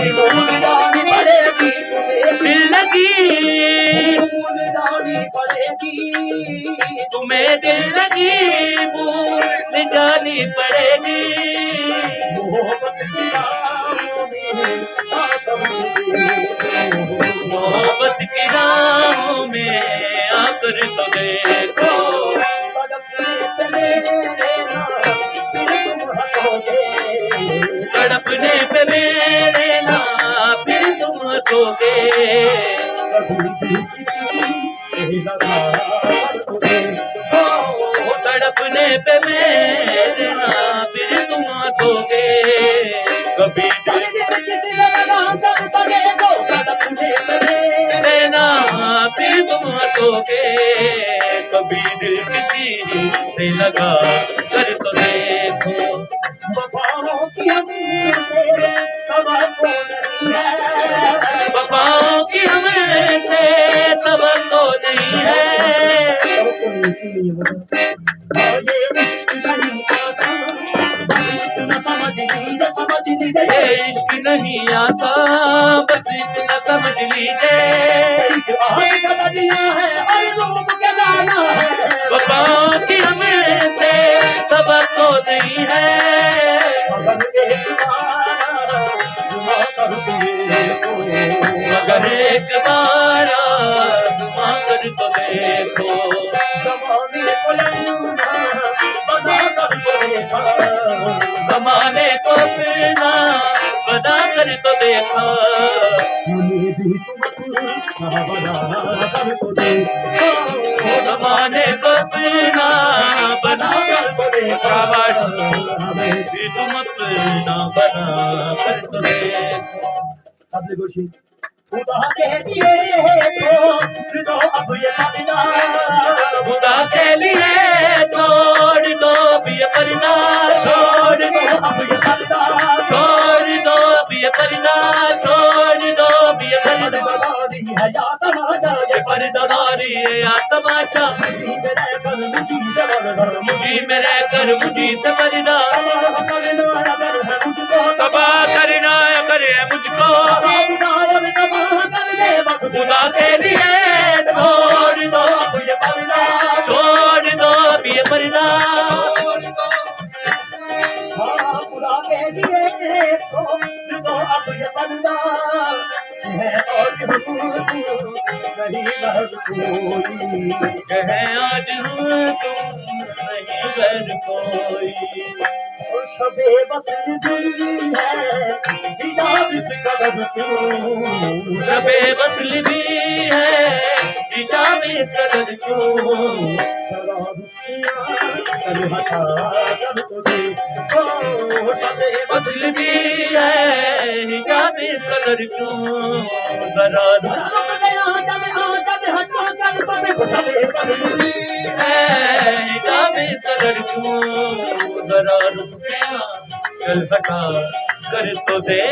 भूल जानी पड़ेगी दिल लगी भूल जानी पड़ेगी तुम्हें, दिल लगी भूल जानी पड़ेगी। मोहब्बत की राहों में आकर मोहब्बत की राहों में आकर तो देखो, तड़पने पे मेरे ना फिर तुम हंसोगे तड़पने पे मेरे ना फिर तुम हंसोगे। कभी दिल ना फिर तुम हंसोगे, कभी दिल किसी से लगा कर तो देखो। वफाओं की हमसे तवक्को नहीं है, वफाओं की हमसे तवक्को नहीं है। ये इश्क नहीं आसान, इतना समझ लीजिए, समझ लीजिए। ये इश्क नहीं आसान, बस इतना समझ लीजिए। आज का बदिया है और लोग के गाना है, वफाओं की हमसे तवक्को नहीं है। मगर एक बार जुमा कर देखो, मगर एक बार आज़मा कर तो देखो। ज़माने को लूना बना कर तो देखा, ज़माने को अपना बना कर तो देखा। हमें भी तुम बना कर तो देखो, ज़माने को अपना बना कर तो देखा। हमें भी तुम अपना बना कर तो देखो। अब देखो खुदा के लिए छोड़ दो अब ये पर्दा, खुदा के लिए छोड़ दो अब ये पर्दा, छोड़ दो अब ये पर्दा, छोड़ दो अब ये पर्दा, छोड़ दो अब ये पर्दा। पर्दादारी है या तमाशा, ये पर्दादारी है या तमाशा, मुझी में रहकर मुझी से बढ़ना, मुझी में रहकर मुझी से बढ़ना। तबाह करना अगर है मुझको, तबाह करना अगर है मुझको, तबाह कर दे बस खुदा के लिए छोड़ दो अब ये पर्दा, छोड़ दो अब ये पर्दा। हाँ खुदा के लिए छोड़ दो अब ये पर्दा, है और नहीं रह कोई, कहे आज हूँ तुम नहीं घर कोई। और शबे बस दिल है हिजाब इस कदर क्यों, शबे वस्ल भी है हिजाब इस कदर क्यों। जरा रुसियाँ कर हटा कर तो देखो, शबे बस वस्ल भी है हिजाब इस कदर क्यों। जरा शबे बस है हिजाब इस कदर क्यों। जरा रुक जा चल हटा कर तो दे।